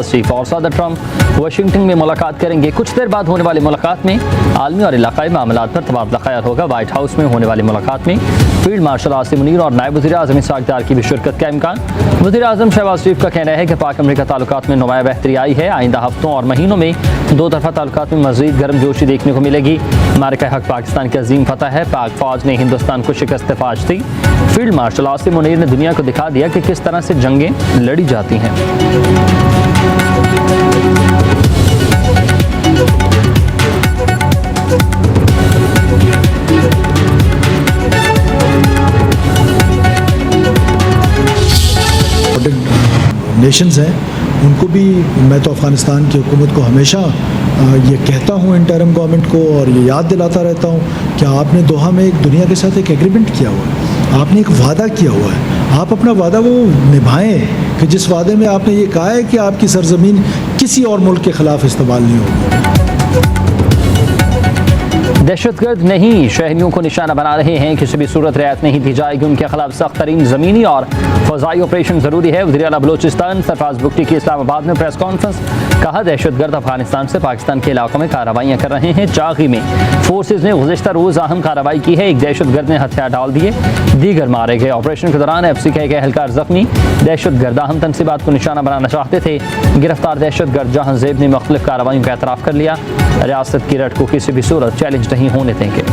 Chief और सदर Trump Washington में मुलाकात करेंगे। कुछ देर बाद होने वाली मुलाकात में आलमी और इलाकाई मामलात पर तबादला ख्याल होगा। व्हाइट हाउस में होने वाली मुलाकात में फील्ड मार्शल आसिम मुनीर और नायब वज़ीर-ए-आज़म इसहाक़ डार की भी शिरकत का इम्कान। वज़ीर-ए-आज़म शहबाज शरीफ का कहना है कि पाक अमेरिका ताल्लुकात में नुमाया बेहतरी आई है। आइंदा हफ्तों और महीनों में दो तरफा ताल्लुकात में मज़ीद गर्मजोशी देखने को मिलेगी। मारिका हक पाकिस्तान की अजीम फतह है। पाक फौज ने हिंदुस्तान को शिकस्त फाश दी। फील्ड मार्शल आसिम मुनीर ने दुनिया को दिखा दिया कि किस तरह से जंगें लड़ी जाती हैं। नेशंस हैं उनको भी, मैं तो अफ़गानिस्तान की हुकूमत को हमेशा ये कहता हूँ, इंटरिम गवर्नमेंट को, और ये याद दिलाता रहता हूँ कि आपने दोहा में एक दुनिया के साथ एक एग्रीमेंट किया हुआ है, आपने एक वादा किया हुआ है, आप अपना वादा वो निभाएं कि जिस वादे में आपने ये कहा है कि आपकी सरजमीन किसी और मुल्क के ख़िलाफ़ इस्तेमाल नहीं होगी। दहशतगर्द नहीं, शहरियों को निशाना बना रहे हैं, किसी भी सूरत रियायत नहीं दी जाएगी। उनके खिलाफ सख्त तरीन ज़मीनी और फ़ज़ाई ऑपरेशन ज़रूरी है। वज़ीर आला बलोचिस्तान सरफराज बुगटी की इस्लामाबाद में प्रेस कॉन्फ्रेंस। कहा, दहशतगर्द अफगानिस्तान से पाकिस्तान के इलाकों में कार्रवाइयाँ कर रहे हैं। चागी में फोर्सेज ने गुज़िश्ता रोज़ अहम कार्रवाई की है। एक दहशतगर्द ने हथियार डाल दिए, दीगर मारे गए। ऑपरेशन के दौरान FC का एक एहलकार जख्मी। दहशतगर्द अहम तनसीबात को निशाना बनाना चाहते थे। गिरफ्तार दहशतगर्द जहां ज़ेब ने मुख्तलिफ कार्रवाइयों का एतराफ़ कर लिया। रियासत की रट को किसी भी सूरत चैलेंज नहीं होने देंगे।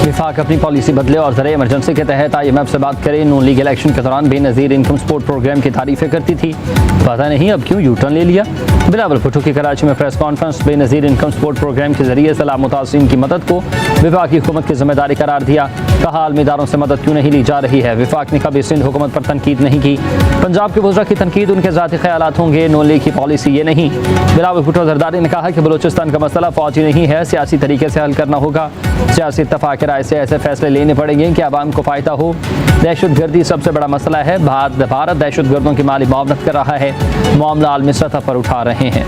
विफाक अपनी पॉलिसी बदले और ज़रिए इमरजेंसी के तहत IMF से बात करें। नून लीग इलेक्शन के दौरान बेनज़ीर इनकम सपोर्ट प्रोग्राम की तारीफ़ें करती थी, पता नहीं अब क्यों यूटर्न ले लिया। बिलावल भुट्टो की कराची में press conference. Benazir income support program के जरिए सलाह मुतासिरीन की मदद को विफाक की हुकूमत की जिम्मेदारी करार दिया। कहा, आलमी इदारों से मदद क्यों नहीं ली जा रही है। विफाक ने कभी सिंध हुकूमत पर तनकीद नहीं की। पंजाब के वज़रा की तनकीद उनके ज़ाती ख्यालात होंगे, नून लीग की पॉलिसी ये नहीं। बिलावल भुट्टो जरदारी ने कहा कि बलूचिस्तान का मसला फ़ौजी नहीं है, सियासी तरीके से हल करना होगा। सियासी इत्तफ़ाक़ राय से ऐसे फैसले लेने पड़ेंगे कि आवाम को फ़ायदा हो। दहशतगर्दी सबसे बड़ा मसला है। भारत दहशतगर्दों की माली मुआवनत कर रहा है, मामला आलमी सतह पर उठा रहे हैं।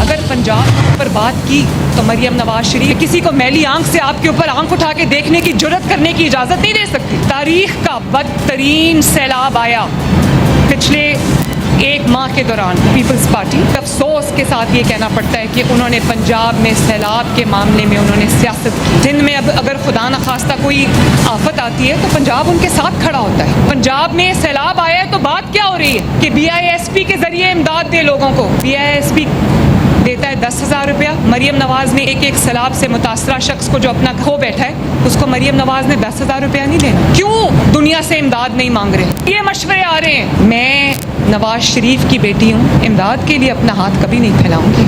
अगर पंजाब पर बात की तो मरियम नवाज शरीफ किसी को मैली आंख से आपके ऊपर आंख उठा के देखने की जुर्रत करने की इजाजत नहीं दे सकती। तारीख का बदतरीन सैलाब आया पिछले एक माह के दौरान। पीपल्स पार्टी अफसोस के साथ ये कहना पड़ता है कि उन्होंने पंजाब में सैलाब के मामले में उन्होंने सियासत की। जिन में अब अगर खुदा न खास्ता कोई आफत आती है तो पंजाब उनके साथ खड़ा होता है। पंजाब में सैलाब आया है तो बात क्या हो रही है कि BISP के जरिए इमदाद दे लोगों को। BISP देता है 10,000 रुपया। मरियम नवाज ने एक सैलाब से मुतासरा शख्स को जो अपना खो बैठा है उसको मरियम नवाज ने 10,000 रुपया नहीं देना। क्यों दुनिया से इमदाद नहीं मांग रहे? ये मशवरे आ रहे हैं। मैं नवाज शरीफ की बेटी हूँ, इमदाद के लिए अपना हाथ कभी नहीं फैलाऊंगी।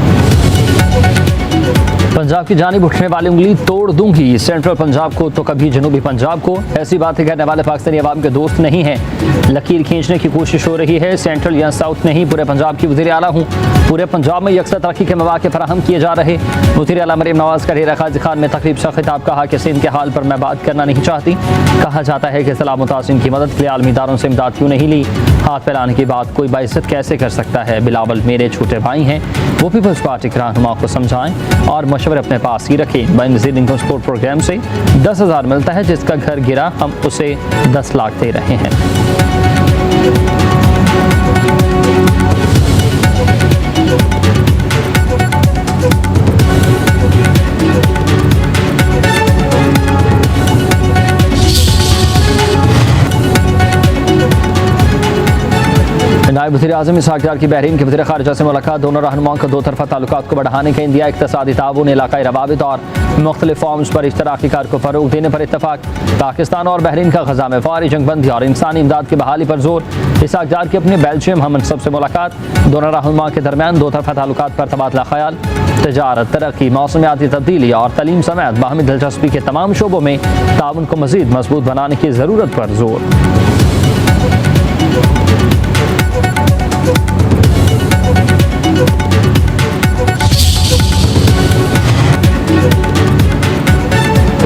पंजाब की जानिब उठने वाली उंगली तोड़ दूंगी, सेंट्रल पंजाब को तो कभी जनूबी पंजाब को। ऐसी बातें कहने वाले पाकिस्तानी अवाम के दोस्त नहीं हैं। लकीर खींचने की कोशिश हो रही है। सेंट्रल या साउथ नहीं, पूरे पंजाब की वज़ीर आला हूँ। पूरे पंजाब में यकसा तरक्की के मौके फराहम किए जा रहे। वज़ीर आला मरीम नवाज का डेरा गाजी खान में तकरीब से खिताब। कहा कि सिंध के हाल पर मैं बात करना नहीं चाहती। कहा जाता है कि सलाह मुतासिरीन की मदद के लिए आलमी इदारों से इमदाद क्यों नहीं ली। हाथ फैलाने की बात कोई बाइज्जत कैसे कर सकता है। बिलावल मेरे छोटे भाई हैं, वो पीपल्स पार्टी के रहनुमा को समझाएं और मशवरे अपने पास ही रखें। बेनज़ीर इनकम सपोर्ट प्रोग्राम से 10,000 मिलता है, जिसका घर गिरा हम उसे 10 लाख दे रहे हैं। नायब वज़ीर-ए-आज़म इसहाक़ डार की बहरीन के वज़ीर ख़ारिजा से मुलाकात। दोनों रहनुमाओं को दो तरफ़ा ताल्लुकात को बढ़ाने का इंदिया। इक़्तिसादी ताउन, इलाक़ाई रवाबित और मुख्तलिफ़ फॉर्म्स पर इश्तराकी कार को फ़रोग़ देने पर इत्तफ़ाक़। पाकिस्तान और बहरीन का ग़ज़ा में फ़ौरी जंगबंदी और इंसानी इमदाद की बहाली पर जोर। इसहाक़ डार की अपने बेल्जियम हममनसब से मुलाकात। दोनों रहनुमाओं के दरमियान दो तरफ़ा ताल्लुकात पर तबादला ख़याल। तजारत, तरक्की, मौसमियाती तब्दीली और तलीम समेत बाहमी दिलचस्पी के तमाम शोबों में ताउन को मज़ीद मज़बूत बनाने की ज़रूरत पर जोर।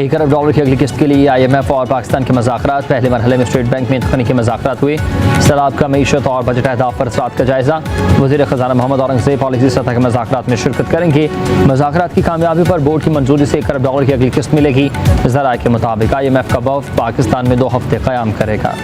एक अरब डॉलर की अगली किस्त के लिए IMF और पाकिस्तान के मज़ाकरात। पहले मरहले में स्टेट बैंक में तकनीकी मज़ाकरात हुए। सैलाब का मईशत और बजट अहदाफ पर असरात का जायज़ा। वज़ीर ख़ज़ाना मोहम्मद औरंगज़ेब पॉलिसी सतह के मज़ाकरात में शिरकत करेंगे। मज़ाकरात की कामयाबी पर बोर्ड की मंजूरी से 1 अरब डॉलर की अगली किस्त मिलेगी। ज़राए के मुताबिक IMF का वफ़द पाकिस्तान में 2 हफ्ते क़याम करेगा।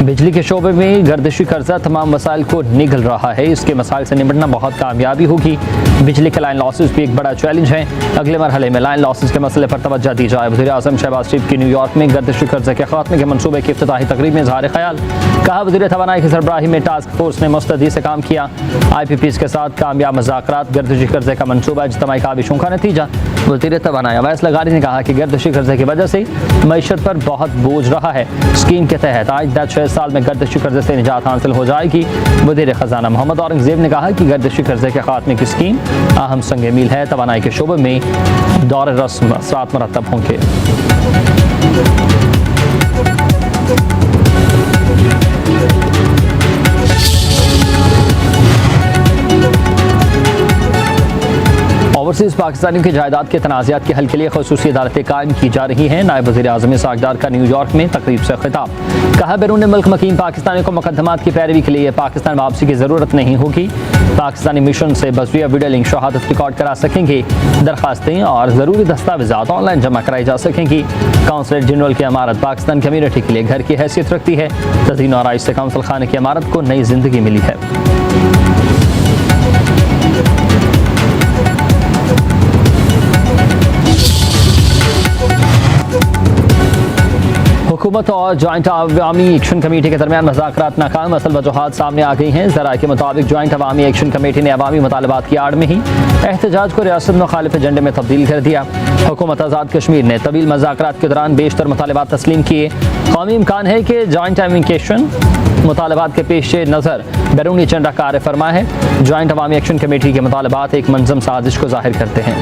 बिजली के शोबे में गर्दिशी कर्जा तमाम वसाइल को निगल रहा है। इसके मसाइल से निपटना बहुत कामयाबी होगी। बिजली के लाइन लॉसेस भी एक बड़ा चैलेंज है। अगले मरहले में लाइन लॉसेस के मसले पर तवज्जो दी जाए। वज़ीर आज़म शहबाज शरीफ की न्यूयॉर्क में गर्दिशी कर्जे के खात्मे के मनसूबे की इफ्तिताही तकरीब में इज़हार ख़याल। कहा वज़ीर तवानाई की सरबराही में टास्क फोर्स ने मुस्तैदी से काम किया। IPPs के साथ कामयाब मुज़ाकरात। गर्दिशी कर्जे का मनसूबा इज्तिमाई काविशों का नतीजा। वज़ीर तवानाई अवैस लगारी ने कहा कि गर्दिशी कर्जे की वजह से मईशत पर बहुत बोझ रहा है। स्कीम के तहत आज 6 साल में गर्दिशी कर्जे से निजात हासिल हो जाएगी। वज़ीर ख़ज़ाना मोहम्मद औरंगज़ेब ने कहा कि गर्दिशी कर्जे के खात्मे की स्कीम अहम संग मील है। तवानाई के शोबे में दौर रस्म असरात मरतब होंगे। ओवरसीज़ पाकिस्तानियों की जायदाद के तनाज़ात के हल के लिए ख़ुसूसी अदालतें कायम की जा रही हैं। नायब वज़ीर आज़म सागदार का न्यूयॉर्क में तकरीब से खिताब। कहा बैरून मुल्क मकीन पाकिस्तानियों को मुकदमात की पैरवी के लिए पाकिस्तान वापसी की ज़रूरत नहीं होगी। पाकिस्तानी मिशन से बसरिया वीडियो लिंक शहादत रिकॉर्ड करा सकेंगे। दरखास्तें और ज़रूरी दस्तावेज़ात ऑनलाइन जमा कराई जा सकेंगी। काउंसलेट जनरल की इमारत पाकिस्तान कम्यूनिटी के लिए घर की हैसियत रखती है। तज़ीन और आइश से काउंसिल खाने की इमारत को नई जिंदगी मिली है। हुकूमत और जॉइंट अवामी एक्शन कमेटी के दरमियान मुज़ाकरात नाकाम। असल वजूहात सामने आ गई हैं। ज़राए के मुताबिक जॉइंट अवामी एक्शन कमेटी ने अवामी मुतालबात की आड़ में ही एहतजाज को रियासत मुखालिफ एजेंडे में तब्दील कर दिया। हुकूमत आज़ाद कश्मीर ने तवील मुज़ाकरात के दौरान बेशतर मुतालबात तस्लीम किए। कौमी इम्कान है कि जॉइंट अवामी एक्शन मुतालबात के पेश नज़र बैरूनी एजेंडा कार फरमा है। जॉइंट अवामी एक्शन कमेटी के मुतालबात एक मंज़म साजिश को ज़ाहिर करते हैं।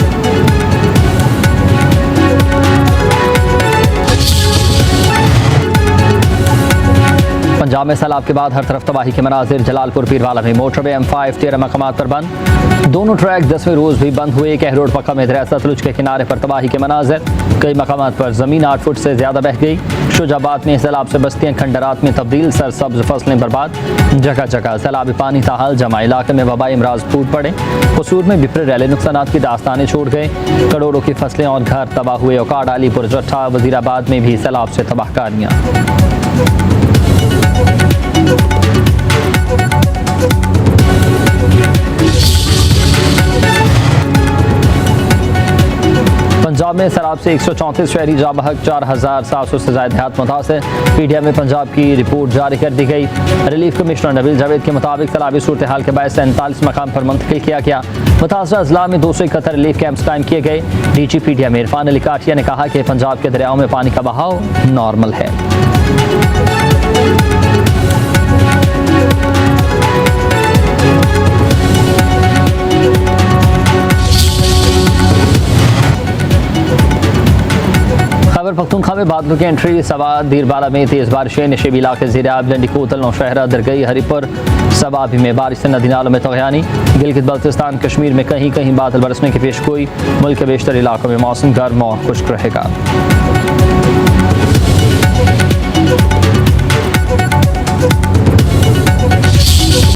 पंजाब में सैलाब के बाद हर तरफ तबाही के मनाजिर। जलालपुर पीरवाला में मोटरवे M5 13 मकामात पर बंद। दोनों ट्रैक 10वें रोज़ भी बंद हुए। कहरोड पक्का में दरिया सतलुज के किनारे पर तबाही के मनाजिर। कई मकामात पर ज़मीन 8 फुट से ज़्यादा बह गई। शुजाबाद में सैलाब से बस्तियाँ खंडरात में तब्दील। सरसब्ज फसलें बर्बाद। जगह जगह सैलाबी पानी ताहाल जमा। इलाके में वबाई अमराज फूट पड़े। कसूर में बिफरे रैले नुकसानात की दास्तानें छोड़ गए। करोड़ों की फसलें और घर तबाह हुए। औकाड़ अलीपुर जट्ठा वज़ीराबाद में भी सैलाब से तबाहकारियाँ। पंजाब में सैलाब से 134 शहरी जा बहक। 4700 से ज़ायद हयात मुतासिर। PTI में पंजाब की रिपोर्ट जारी कर दी गई। रिलीफ कमिश्नर नबील जावेद के मुताबिक सैलाबी सूरत हाल के बायस 39 मकाम पर मुंतकिल किया गया। मुतासरा अजला में 271 रिलीफ कैंप्स कायम किए गए। DG PTI में इरफान अली काठिया ने कहा कि पंजाब के दरियाओं में पानी का बहाव नॉर्मल है। खैबर पख्तूनख्वा में बादलों की एंट्री। सबा दीरबाला में तेज़ बारिशें। नशेबी इलाके ज़ेर-आब लंडी कोतल नौशहरा दरगई हरिपुर सबाबी में बारिश से नदी नालों में तग़यानी। गिलगित बल्तिस्तान कश्मीर में कहीं कहीं बादल बरसने की पेशगोई। मुल्क के बेशतर इलाकों में मौसम गर्म और खुश्क रहेगा।